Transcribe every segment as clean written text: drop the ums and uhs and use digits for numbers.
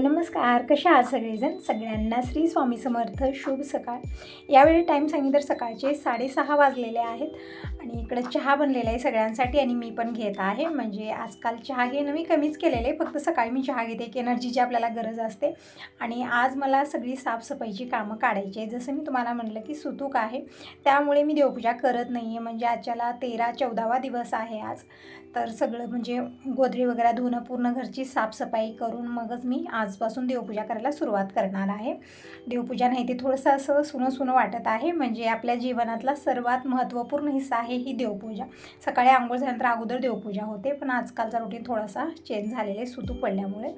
नमस्कार. कशा आहात सगळेजण? सगळ्यांना श्री स्वामी समर्थ. शुभ सकाळ. यावेळी टाईम सांगितलं तर सकाळचे 6:30 वाजलेले आहेत आणि इकडं चहा बनलेला आहे सगळ्यांसाठी आणि मी पण घेत आहे. म्हणजे आजकाल चहा घेणं मी कमीच केलेलं आहे. फक्त सकाळी मी चहा घेते, एक एनर्जीची आपल्याला गरज असते. आणि आज मला सगळी साफसफाईची कामं काढायची आहे. जसं मी तुम्हाला म्हटलं की सुतूक आहे, त्यामुळे मी देवपूजा करत नाही आहे. म्हणजे आजच्याला 13-14वा दिवस आहे आज. तर सगळं म्हणजे गोधडी वगैरे धुणं, पूर्ण घरची साफसफाई करून मगच मी आजपासून देवपूजा करायला सुरुवात करणार आहे. देवपूजा नाही ते थोडंसं असं सुनं वाटत आहे. म्हणजे आपल्या जीवनातला सर्वात महत्त्वपूर्ण हिस्सा आहे ही देवपूजा. सकाळी अंघोळ झाल्यानंतर अगोदर देवपूजा होते, पण आजकालचा रुटीन थोडासा चेंज झालेला आहे सुतूक पडल्यामुळे.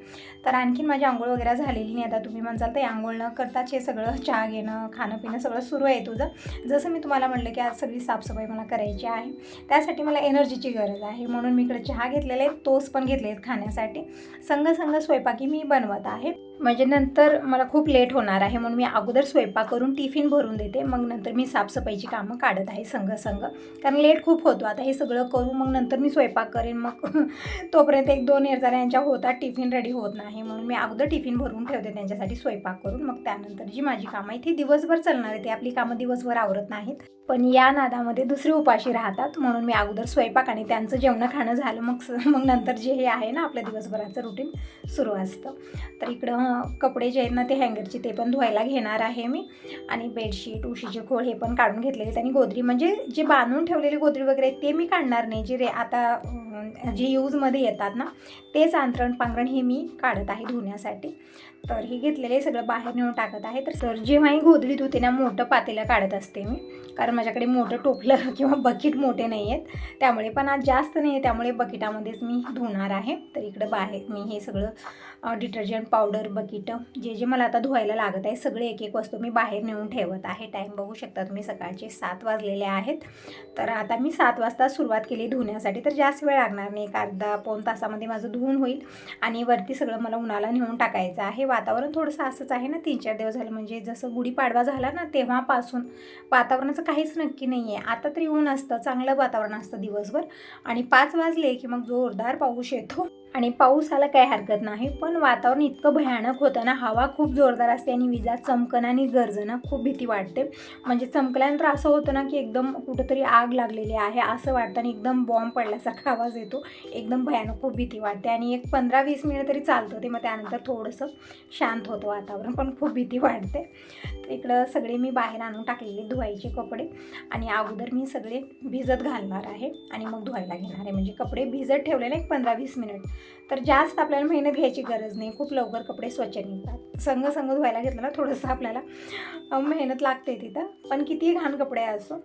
तर आणखीन माझी अंघोळ वगैरे झालेली नाही. आता तुम्ही म्हणसाल तर अंघोळ न करताच हे सगळं चहा घेणं, खाणं पिणं सगळं सुरू आहे तुझं. जसं मी तुम्हाला म्हटलं की आज सगळी साफसफाई मला करायची आहे, त्यासाठी मला एनर्जीची गरज आहे. म्हणून मी इकडे चहा घेतलेले आहेत, टोस्ट पण घेतले आहेत खाण्यासाठी. संग स्वयंपाकी मी बनवत आहे. म्हणजे नंतर मला खूप लेट होणार आहे, म्हणून मी अगोदर स्वयंपाक करून टिफिन भरून देते, मग नंतर मी साफसफाईची कामं काढत आहे संग कारण लेट खूप होतो. आता हे सगळं करू मग नंतर मी स्वयंपाक करेन, मग तोपर्यंत 1-2 यांच्या होतात, टिफिन रेडी होत नाही. म्हणून मी अगोदर टिफिन भरून ठेवते त्यांच्यासाठी स्वयंपाक करून. मग त्यानंतर जी माझी कामं आहे ती दिवसभर चालणार आहे. ती आपली कामं दिवसभर आवरत नाहीत, पण या नादामध्ये दुसरी उपाशी राहतात. म्हणून मी अगोदर स्वयंपाक आणि त्यांचं जेवण खाणं झालं मग नंतर जे हे आहे ना आपल्या दिवसभराचं रुटीन सुरू असतं. तर इकडं कपडे जे आहेत ना ते हँगरचे ते पण धुवायला घेणार आहे मी. आणि बेडशीट, उशीचे खोळ हे पण काढून घेतलेले आहेत. आणि गोधडी म्हणजे जे बांधून ठेवलेली गोधडी वगैरे ते मी काढणार नाही. जे आता जे यूजमध्ये येतात ना तेच अंथरण पांघरण हे मी काढत आहे धुण्यासाठी. तर हे घेतलेले सगळं बाहेर नेऊन टाकत आहे. तर जेव्हाही गोधडी धुते ना मोठं पातेलं काढत असते मी, कारण माझ्याकडे मोठं टोपलं किंवा बकेट मोठे नाही आहेत, त्यामुळे. पण आज जास्त नाही आहे, त्यामुळे बकेटामध्येच मी धुणार आहे. तर इकडं बाहेर मी हे सगळं डिटर्जंट पावडर, बकेट जे मला आता धुवायला लागत आहे सगळे एक वस्तू मी बाहेर नेऊन ठेवत आहे. टाईम बघू शकता तुम्ही, सकाळचे 7 वाजलेले आहेत. तर आता मी 7 वाजता सुरुवात केली धुण्यासाठी, तर जास्त वेळ लागणार नाही. एक अर्धा-पाऊण तासामध्ये माझं धुवून होईल. आणि वरती सगळं मला उन्हाला नेऊन टाकायचं आहे. वातावरण थोडंसं असंच आहे ना, 3-4 दिवस झालं. म्हणजे जसं गुढीपाडवा झाला ना तेव्हापासून वातावरणाचं काहीच नक्की नाही आहे. आता तरी ऊन असतं, चांगलं वातावरण असतं दिवसभर, आणि 5 वाजले की मग जोरदार पाऊस येतो. आणि पाऊस आला काही हरकत नाही, पण वातावरण इतकं भयानक होतं ना, हवा खूप जोरदार असते आणि विजा चमकणं आणि गरजणं खूप भीती वाटते. म्हणजे चमकल्यानंतर असं होतं ना की एकदम कुठंतरी आग लागलेली आहे असं वाटतं आणि एकदम बॉम्ब पडल्यासारखा आवाज येतो. एकदम भयानक, खूप भीती वाटते. आणि एक 15-20 मिनिट तरी चालतं ते, मग त्यानंतर थोडंसं शांत होतं वातावरण, पण खूप भीती वाटते. तर इकडं सगळे मी बाहेर आणून टाकलेले धुवायचे कपडे, आणि अगोदर मी सगळे भिजत घालणार आहे आणि मग धुवायला घेणार आहे. म्हणजे कपडे भिजत ठेवलेले एक 15-20 मिनिट. तर जास्त आपल्याला मेहनत घ्यायची गरज नाही, खूप लवकर कपडे स्वच्छ निघतात. संग धुवायला घेतलं ना थोडंसं आपल्याला मेहनत लागते तिथं, पण कितीही घाण कपडे असो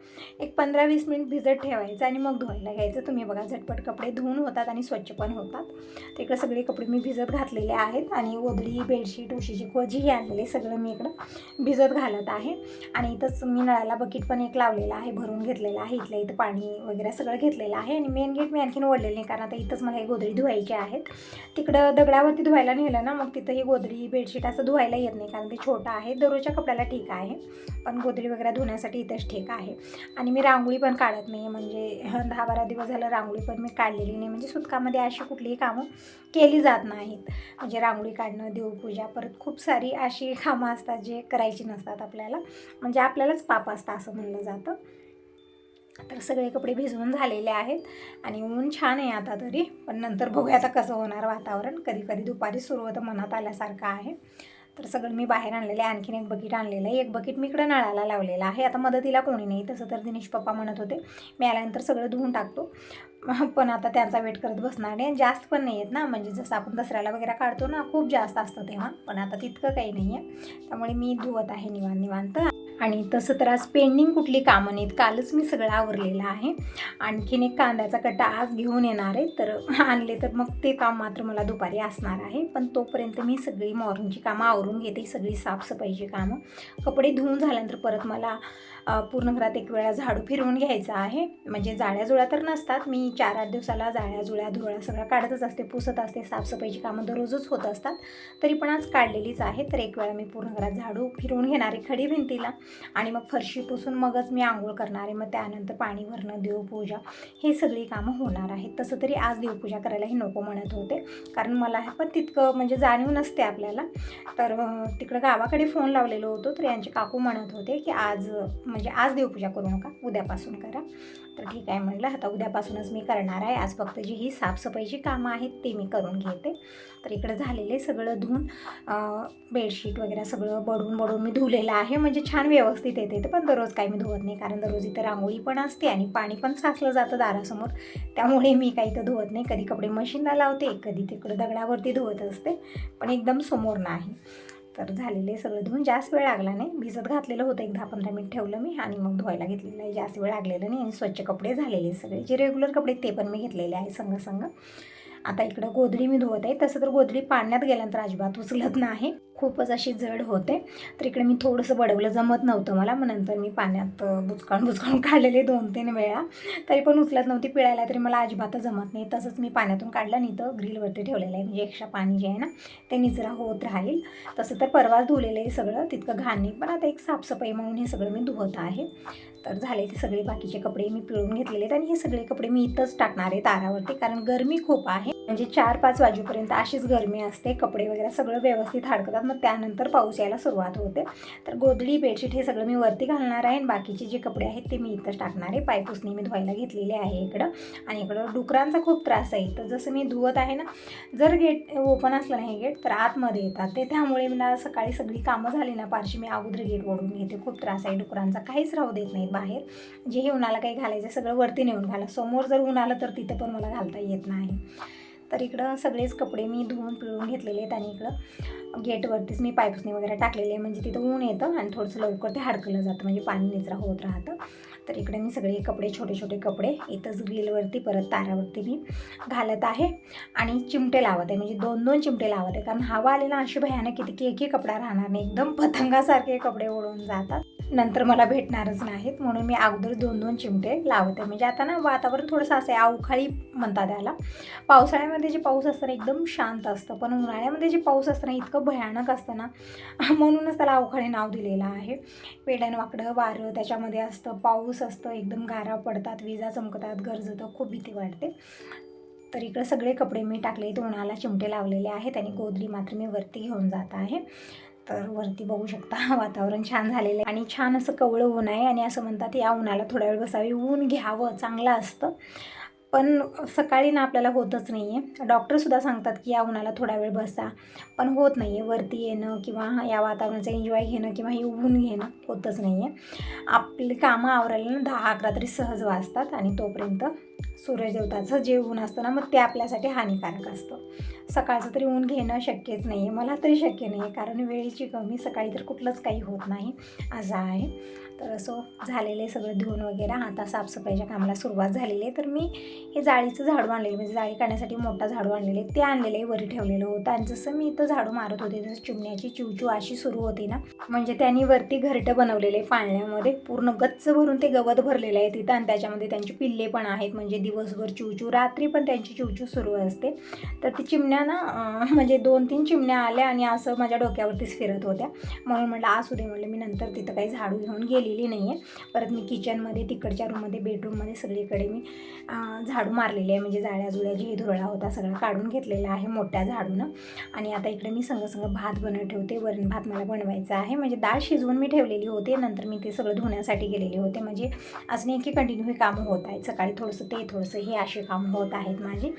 एक 15-20 मिनिट भिजत ठेवायचं आणि मग धुवायला घ्यायचं. तुम्ही बघा, झटपट कपडे धुवून होतात आणि स्वच्छ पण होतात. तर इकडं सगळे कपडे मी भिजत घातलेले आहेत. आणि गोधडी, बेडशीट, उशीची खोळ जी आणलेले सगळं मी इकडं भिजत घालत आहे. आणि इथंच मी नळाला बकेट पण एक लावलेला आहे, भरून घेतलेला आहे. इथल्या इथं पाणी वगैरे सगळं घेतलेलं आहे. आणि मेन गेट मी आणखीन ओढलेलं नाही, कारण आता इथंच मला हे गोधडी धुवायची आहेत. तिकडं दगडावरती धुवायला नेलं ना मग तिथं ही गोधडी, बेडशीट असं धुवायला येत नाही, कारण ते छोटं आहे. दररोजच्या कपड्याला ठीक आहे, पण गोधडी वगैरे धुण्यासाठी इथंच ठीक आहे. आणि मी रांगोळी पण काढत नाही, म्हणजे 10-12 दिवस झालं रांगोळी पण मी काढलेली नाही. म्हणजे सुतकामध्ये अशी कुठलीही कामं केली जात नाहीत. म्हणजे रांगोळी काढणं, देवपूजा, परत खूप सारी अशी कामं असतात जे करायची नसतात आपल्याला, म्हणजे आपल्यालाच पाप असतं असं म्हणलं जातं. तर सगळे कपडे भिजवून झालेले आहेत आणि ऊन छान आहे आता तरी, पण नंतर बघूया आता कसं होणार वातावरण. कधी दुपारी सुरू होतं, मनात आल्यासारखं आहे. तर सगळं मी बाहेर आणलेलं आहे. आणखीन एक बकेट आणलेलं आहे. एक बकेट मी इकडं नळाला लावलेला आहे. आता मदतीला कोणी नाही, तसं तर दिनेश पप्पा म्हणत होते मी आल्यानंतर सगळं धुवून टाकतो, पण आता त्यांचा वेट करत बसणार नाही. जास्त पण नाही आहेत ना, म्हणजे जसं आपण दसऱ्याला वगैरे काढतो ना खूप जास्त असतं तेव्हा, पण आता तितकं काही नाही आहे. त्यामुळे मी धुवत आहे निवांत. आणि तसं तर आज पेंडिंग कुठली कामं नाहीत, कालच मी सगळं आवरलेलं आहे. आणखीन एक कांद्याचा कट्टा आज घेऊन येणार आहे, तर आणले तर मग ते काम मात्र मला दुपारी असणार आहे. पण तोपर्यंत मी सगळी मॉर्निंगची कामं आवरून घेते, सगळी साफसफाईची कामं. कपडे धुवून झाल्यानंतर परत मला पूर्ण घरात एक वेळा झाडू फिरवून घ्यायचा आहे. म्हणजे जाळ्याजुळ्या तर नसतात, मी 4-8 दिवसाला जाळ्याजुळ्या धुळ्या सगळं काढतच असते, पुसत असते. साफसफाईची कामं दररोजच होत असतात, तरी पण आज काढलेलीच आहे. तर एक वेळा मी पूर्ण घरात झाडू फिरवून घेणार आहे, खडी भिंतीला. आणि मग फरशी पुसून मगच मी आंघोळ करणार आहे. मग त्यानंतर पाणी भरणं, देवपूजा हे सगळी कामं होणार आहेत. तसं तरी आज देवपूजा करायलाही नको म्हणत होते, कारण मला हे पण तितकं म्हणजे जाणीव नसते आपल्याला. तर तिकडं गावाकडे फोन लावलेलो होतो, तर यांचे काकू म्हणत होते की आज म्हणजे आज देवपूजा करू नका, उद्यापासून करा. तर ठीक आहे म्हटलं, आता उद्यापासूनच मी करणार आहे. आज फक्त जी ही साफसफाईची कामं आहेत ते मी करून घेते. तर इकडं झालेले सगळं धुवून बेडशीट वगैरे सगळं बडवून मी धुवलेलं आहे. म्हणजे छान व्यवस्थित येते. पण दररोज काही मी धुवत नाही, कारण दररोज इथं रांगोळी पण असते आणि पाणी पण साचलं जातं दारासमोर, त्यामुळे मी काही तर धुवत नाही. कधी कपडे मशीनला लावते, कधी तिकडं दगडावरती धुवत असते, पण एकदम समोर नाही. तर झालेले सगळं धुवून जास्त वेळ लागला नाही. भिजत घातलेलं होतं, एक 10-15 मिनिट ठेवलं मी आणि मग धुवायला घेतलेलं आहे. जास्त वेळ लागलेला नाही आणि स्वच्छ कपडे झालेले सगळे. जे रेग्युलर कपडे ते पण मी घेतलेले आहे संग. आता इकडं गोधडी मी धुवत आहे. तसं तर गोधडी पाण्यात गेल्यानंतर अजिबात उचलत नाही, खूपच अशी जड होते. तर इकडे मी थोडंसं बडवलं, जमत नव्हतं मला. मग नंतर मी पाण्यात बुचकाळून काढलेले 2-3 वेळा, तरी पण उचलत नव्हती. पिळायला तरी मला अजिबात जमत नाही. तसंच मी पाण्यातून काढलं आणि इथं ग्रिलवरती ठेवलेलं आहे, म्हणजे एक्स्ट्रा पाणी जे आहे ना ते निचरा होत राहील. तसं तर परवाच धुवलेलं आहे सगळं, तितकं घाण नाही. पण आता एक साफसफाई म्हणून हे सगळं मी धुवत आहे. तर झाले ते सगळे बाकीचे कपडे मी पिळून घेतलेले आहेत आणि हे सगळे कपडे मी इथंच टाकणार आहे तारावरती, कारण गरमी खूप आहे. म्हणजे 4-5 वाजेपर्यंत अशीच गरमी असते. कपडे वगैरे सगळं व्यवस्थित हडकतात, मग त्यानंतर पाऊस यायला सुरुवात होते. तर गोधडी, बेडशीट हे सगळं मी वरती घालणार आहे आणि बाकीचे जे कपडे आहेत ते मी इथंच टाकणार आहे. पायपुसणी मी धुवायला घेतलेली आहे इकडं. आणि इकडं डुकरांचा खूप त्रास आहे. तर जसं मी धुवत आहे ना, जर गेट ओपन असलं नाही गेट, तर आतमध्ये येतात ते. त्यामुळे मला सकाळी सगळी कामं झाली ना पारशी, मी अगोदर गेट ओढून घेते. खूप त्रास आहे डुकरांचा, काहीच राहू देत नाही बाहेर. जेही उन्हाला काही घालायचं सगळं वरती नेऊन घाला. समोर जर ऊन आलं तर तिथं पण मला घालता येत नाही. तर इकडं सगळेच कपडे मी धुवून पिळून घेतलेले आहेत आणि इकडं गेटवरतीच मी पायपुसणी वगैरे टाकलेली आहे, म्हणजे तिथं ऊन येतं आणि थोडंसं लवकर ते हडकलं जातं, म्हणजे पाणी निचरा होत राहतं. तर इकडे मी सगळे कपडे, छोटे कपडे इथंच ग्रिलवरती परत तारावरती मी घालत आहे आणि चिमटे लावत आहे, म्हणजे 2-2 चिमटे लावत आहे, कारण हवा आली ना अशी भयानक किती की एकही कपडा राहणार नाही, एकदम पतंगासारखे कपडे उडून जातात, नंतर मला भेटणारच नाहीत. म्हणून मी अगोदर 2-2 चिमटे लावते. म्हणजे आता ना वातावरण थोडंसं असं आहे, अवकाळी म्हणतात त्याला. पावसाळ्यामध्ये जे पाऊस असतं ना एकदम शांत असतं, पण उन्हाळ्यामध्ये जे पाऊस असतं ना इतकं भयानक असतं ना, म्हणूनच त्याला अवकाळी नाव दिलेलं आहे. वेड्यानवाकडं वारं त्याच्यामध्ये असतं, पाऊस असतं, एकदम गारा पडतात, विजा चमकतात, गरजतं, खूप भीती वाटते. तर इकडे सगळे कपडे मी टाकले, उन्हाला चिमटे लावलेले आहेत आणि गोधडी मात्र मी वरती घेऊन जात आहे. तर वरती बघू शकता वातावरण छान झालेलं आहे आणि छान असं कवळं ऊन आहे आणि असं म्हणतात या उन्हाला थोडा वेळ बसावी, ऊन घ्यावं, चांगलं असतं. पण सकाळी ना आपल्याला होतच नाही आहे. डॉक्टरसुद्धा सांगतात की या उन्हाला थोडा वेळ बसा, पण होत नाही आहे. वरती येणं किंवा या वातावरणाचं एन्जॉय घेणं किंवा हे ऊन घेणं होतच नाही आहे. आपली कामं आवरायला ना 10-11 तरी सहज वाजतात आणि तोपर्यंत सूर्यदेवताचं जे ऊन असतं ना, मग ते आपल्यासाठी हानिकारक असतं. सकाळचं तरी ऊन घेणं शक्यच नाही आहे, मला तरी शक्य नाही आहे, कारण वेळेची कमी, सकाळी तर कुठलंच काही होत नाही असं आहे. तर असं झालेलं सगळं धुवून वगैरे आता साफसफाईच्या कामाला सुरुवात झालेली आहे. तर मी हे जाळीचं झाडू आणलेलं, म्हणजे जाळी काढण्यासाठी मोठा झाडू आणलेले ते आणलेलं आहे, वरी ठेवलेलं होतं. आणि जसं मी इथं झाडू मारत होते तसं चिमण्याची चिवचिव अशी सुरू होती ना, म्हणजे त्यांनी वरती घरटं बनवलेले पाळण्यामध्ये, पूर्ण गच्च भरून ते गवत भरलेलं आहे तिथं आणि त्याच्यामध्ये त्यांची पिल्ले पण आहेत, म्हणजे दिवसभर चिवचिव, रात्री पण त्यांची चिवचिव सुरू असते. तर ती चिमण्या ना म्हणजे 2-3 चिमण्या आल्या आणि असं माझ्या डोक्यावरतीच फिरत होत्या. म्हणून म्हटलं असू दे, म्हटलं मी नंतर तिथं काही झाडू घेऊन गेलेली नाही आहे. परत मी किचनमध्ये, तिकडच्या रूममध्ये, बेडरूममध्ये सगळीकडे मी झाडू मारलेली आहे, म्हणजे जाळ्या जुळ्या जे धुरळा होता सगळं काढून घेतलेला आहे मोठ्या झाडूनं. आणि आता इकडे मी संग भात बनवत ठेवते. वरण भात मला बनवायचा आहे, म्हणजे डाळ शिजवून मी ठेवलेली होती, नंतर मी ते सगळं धुण्यासाठी गेलेले होते. म्हणजे असं नाही की कंटिन्यू हे कामं होत आहेत, सकाळी थोडंसं ते थोडंसं हे असे कामं होत आहेत माझी.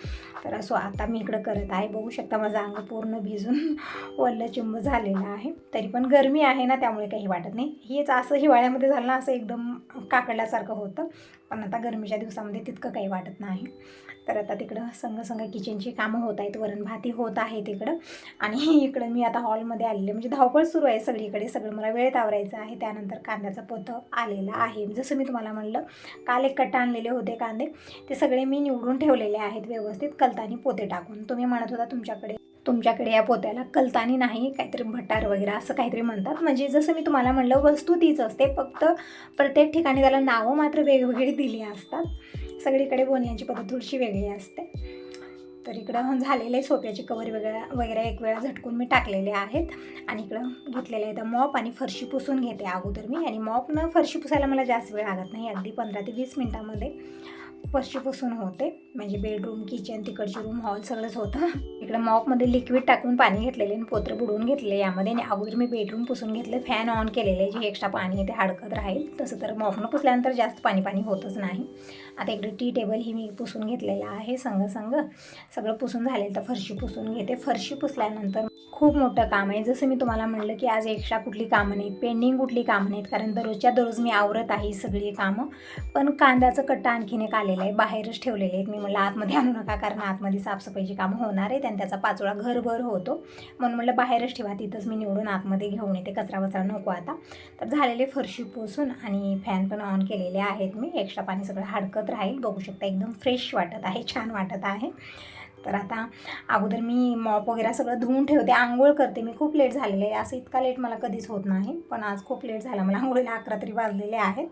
तर असं आता मी इकडं करत आहे. बघू शकता माझं अंग पूर्ण भिजून वल्ल चिंब झालेलं आहे, तरी पण गरमी आहे ना त्यामुळे काही वाटत नाही. हेच असं हिवाळ्यामध्ये झालं ना असं एकदम काकडल्यासारखं होतं, पण आता गरमीच्या दिवसामध्ये तितकं काही वाटत नाही. तर आता तिकडं संग किचनची कामं होत आहेत, वरण भाती होत आहे तिकडं. आणि इकडं मी आता हॉलमध्ये आलेले, म्हणजे धावपळ सुरू आहे सगळीकडे, सगळं मला वेळेत आवरायचं आहे. त्यानंतर कांद्याचं पोतं आलेलं आहे, जसं मी तुम्हाला म्हणलं काल एक कट्टा आणलेले होते कांदे, ते सगळे मी निवडून ठेवलेले आहेत व्यवस्थित कलतानी पोते टाकून. तुम्ही म्हणत होता तुमच्याकडे या पोत्याला कलतानी नाही, काहीतरी भटार वगैरे असं काहीतरी म्हणतात. म्हणजे जसं मी तुम्हाला म्हणलं वस्तू तीच असते, फक्त प्रत्येक ठिकाणी त्याला नावं मात्र वेगवेगळी दिली असतात. सगळीकडे बोलण्याची पद्धत थोडीशी वेगळी असते. तर इकडं झालेले सोफ्याचे कवर वगैरे एक वेळा झटकून मी टाकलेले आहेत. आणि इकडं घेतलेले आहेत मॉप आणि फरशी पुसून घेते अगोदर मी. आणि मॉपनं फरशी पुसायला मला जास्त वेळ लागत नाही, अगदी 15 ते 20 मिनटामध्ये फरशी पुसून होते. म्हणजे बेडरूम, किचन, तिकडची रूम, हॉल सगळंच होतं. इकडं मॉपमध्ये लिक्विड टाकून पाणी घेतलेले आणि पोत्र बुडवून घेतले यामध्ये. आणि अगोदर मी बेडरूम पुसून घेतले, फॅन ऑन केलेले, जे एक्स्ट्रा पाणी आहे ते हडकत राहील. तसं तर मॉपनं पुसल्यानंतर जास्त पाणी होतच नाही. आता इकडे टी टेबल ही मी पुसून घेतलेलं आहे, संग सगळं पुसून झालेलं. तर फरशी पुसून घेते. फरशी पुसल्यानंतर खूप मोठं काम आहे. जसं मी तुम्हाला म्हटलं की आज एक्स्ट्रा कुठली कामं नाहीत, पेंडिंग कुठली कामं नाहीत, कारण दररोजच्या दररोज मी आवरत आहे सगळी कामं. पण कांद्याचं कट्टा आणखीन एक आलेलं आहे, बाहेरच ठेवलेले आहेत. मी म्हटलं आतमध्ये आणू नका, कारण आतमध्ये साफसफाईची कामं होणार आहेत आणि त्याचा पाचोळा घरभर होतो, म्हणून म्हटलं बाहेरच ठेवा, तिथंच मी निवडून आतमध्ये घेऊन येते, कचरा नको आता. तर झालेले फरशी पुसून आणि फॅन पण ऑन केलेले आहेत मी. एक्स्ट्रा पाणी सगळं हडकत राहील. बघू शकता एकदम फ्रेश वाटत आहे, छान वाटत आहे. तर आता अगोदर मी मॉप वगैरे सगळं धुवून ठेवते, आंघोळ करते मी. खूप लेट झालेलं आहे, असं इतका लेट मला कधीच होत नाही, पण आज खूप लेट झाला मला. आंघोळीला 11 तरी वाजलेले आहेत.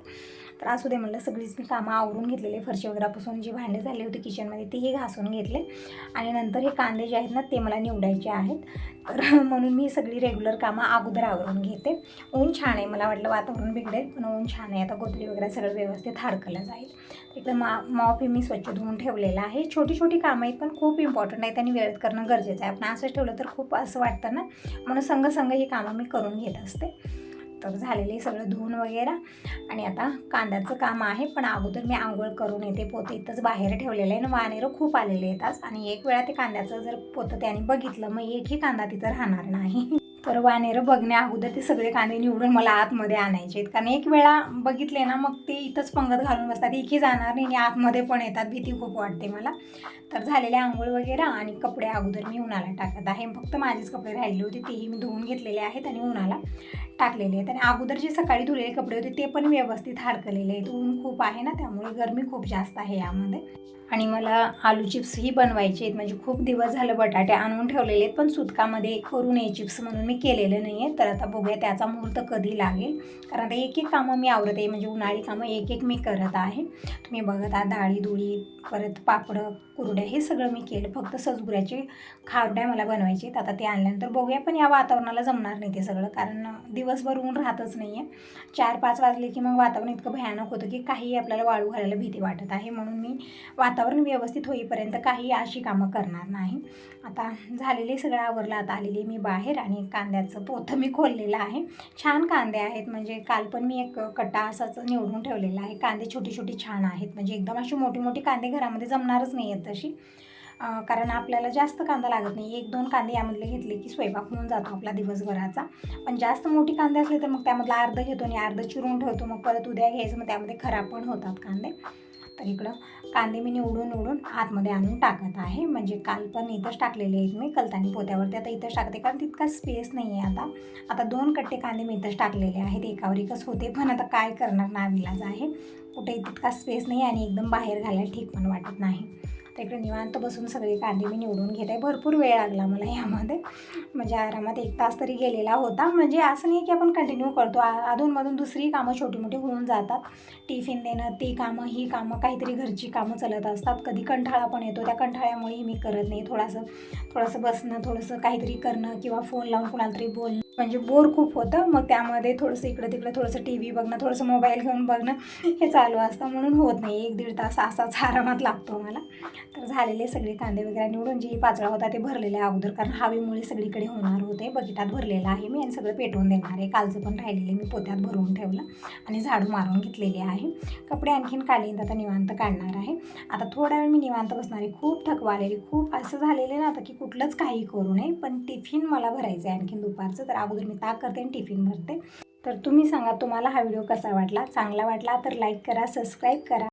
तर असू दे म्हटलं, सगळीच मी कामं आवरून घेतलेले. फरशी वगैरे पुसून जी भांडे झाले होते किचनमध्ये तीही घासून घेतले. आणि नंतर हे कांदे जे आहेत ना ते मला निवडायचे आहेत. तर म्हणून मी सगळी रेग्युलर कामं अगोदर आवरून घेते. ऊन छान आहे, मला वाटलं वातावरण बिघडेल, पण ऊन छान आहे. आता गोधडी वगैरे सगळं व्यवस्थित हडकलं जाईल. इकडे मॉप हे मी स्वच्छ धुवून ठेवलेलं आहे. छोटी छोटी कामं आहेत, पण खूप इम्पॉर्टंट आहेत आणि वेळेत करणं गरजेचं आहे. आपण असंच ठेवलं तर खूप असं वाटतं ना, म्हणून संग ही कामं मी करून घेत असते. तर झालेले सगळं धुवून वगैरे. आणि आता कांद्याचं काम आहे, पण अगोदर मी आंघोळ करून येते. पोते इथंच बाहेर ठेवलेलं आहे आणि वानेरं खूप आलेले आहेत आज. आणि एक वेळा ते कांद्याचं जर पोतं त्याने बघितलं, मग एकही कांदा तिथं राहणार नाही. तर वानेरं बघण्या अगोदर ते सगळे कांदे निवडून मला आतमध्ये आणायचे आहेत, कारण एक वेळा बघितले ना मग ते इथंच पंगत घालून बसतात, एकही जाणार नाही आणि आतमध्ये पण येतात, भीती खूप वाटते मला. तर झालेले आंघोळ वगैरे आणि कपडे अगोदर मी उन्हाला टाकत आहे. फक्त माझेच कपडे राहिले होते, तेही मी धुवून घेतलेले आहेत आणि उन्हाला टाकलेले आहेत. आणि अगोदर जे सकाळी धुलेले कपडे होते ते पण व्यवस्थित हडकलेले आहेत. ऊन खूप आहे ना, त्यामुळे गरमी खूप जास्त आहे यामध्ये. आणि मला आलू चिप्सही बनवायचे आहेत, म्हणजे खूप दिवस झालं बटाटे आणून ठेवलेले आहेत, पण सुतकामध्ये करू नये चिप्स म्हणून मी केलेलं नाही आहे. तर आता बघूया त्याचा मुहूर्त कधी लागेल, कारण आता एक कामं मी आवरत आहे, म्हणजे उन्हाळी कामं एक मी करत आहे. तुम्ही बघत आहात डाळी दुळी, परत पापडं, कुरड्या हे सगळं मी केलं. फक्त सजगुऱ्याचे खारड्या मला बनवायचे आहेत. आता ते आणल्यानंतर बघूया, पण या वातावरणाला जमणार नाही ते सगळं, कारण दिवसभर ऊन राहतच नाही आहे. 4-5 वाजले की मग वातावरण इतकं भयानक होतं की काही आपल्याला वाळू घालायला भीती वाटत आहे. म्हणून मी वातावरण व्यवस्थित होईपर्यंत काही अशी कामं करणार नाही. आता झालेले सगळं आवरलं. आता आलेली मी बाहेर आणि कांद्याचं पोतं मी खोललेलं आहे. छान कांदे आहेत, म्हणजे काल पण मी एक कट्टा असाच निवडून ठेवलेला आहे. कांदे छोटी छान आहेत, म्हणजे एकदम अशी मोठी कांदे घरामध्ये जमणारच नाही आहेत तशी, कारण आपल्याला जास्त कांदा लागत नाही. 1-2 कांदे यामधले घेतले की स्वयंपाक होऊन जातो आपला दिवसभराचा. पण जास्त मोठी कांदे असले तर मग त्यामधलं अर्ध घेतो आणि अर्ध चिरून ठेवतो, मग परत उद्या घ्यायचं, मग त्यामध्ये खराब पण होतात कांदे. तर इकडं कांदे मी निवडून आतमध्ये आणून टाकत आहे. म्हणजे काल पण इथंच टाकलेले आहेत मी कलतानी पोत्यावरती, आता इथंच टाकते, कारण तितका स्पेस नाही आहे. आता 2 कट्टे कांदे मी इथंच टाकलेले आहेत, एकावर एकच होते, पण आता काय करणार, नाविलाज आहे. कुठे तितका स्पेस नाही आणि एकदम बाहेर घालायला ठीक पण वाटत नाही. तर इकडे निवांत बसून सगळे कांदे मी निवडून घेत आहे. भरपूर वेळ लागला मला यामध्ये, म्हणजे आरामात 1 तास तरी गेलेला होता. म्हणजे असं नाही की आपण कंटिन्यू करतो, अधूनमधून दुसरी कामं छोटी मोठी होऊन जातात. टिफिन देणं, ती कामं, ही कामं, काहीतरी घरची कामं चालत असतात. कधी कंटाळा पण येतो, त्या कंटाळ्यामुळेही मी करत नाही. थोडंसं बसणं, थोडंसं काहीतरी करणं किंवा फोन लावून कुणाला तरी बोलणं, म्हणजे बोर खूप होतं. मग त्यामध्ये थोडंसं इकडं तिकडं, थोडंसं TV बघणं, थोडंसं मोबाईल घेऊन बघणं, हे चालू असतं, म्हणून होत नाही. 1-1.5 तास असाच आरामात लागतो मला. तर झालेले सगळे कांदे वगैरे निवडून, जे पाचळा होता ते भरलेले अगोदर, कारण हवेमुळे सगळीकडे होणार होते. बकेटात भरलेलं आहे मी आणि सगळं पेटवून देणार आहे. कालचं पण राहिलेले मी पोत्यात भरून ठेवलं आणि झाडू मारून घेतलेले आहे. कपडे आणखीन काढले, आता निवांत काढणार आहे. आता थोडा वेळ मी निवांत बसणार आहे. खूप थकवा आलेली, खूप असं झालेलं ना आता की कुठलंच काही करू नये, पण टिफिन मला भरायचं आहे आणखीन दुपारचं. तर अगोदर मी ताक करते आणि टिफिन भरते. तर तुम्ही सांगा, तुम्हाला हा व्हिडिओ कसा वाटला? चांगला वाटला तर लाईक करा, सबस्क्राईब करा.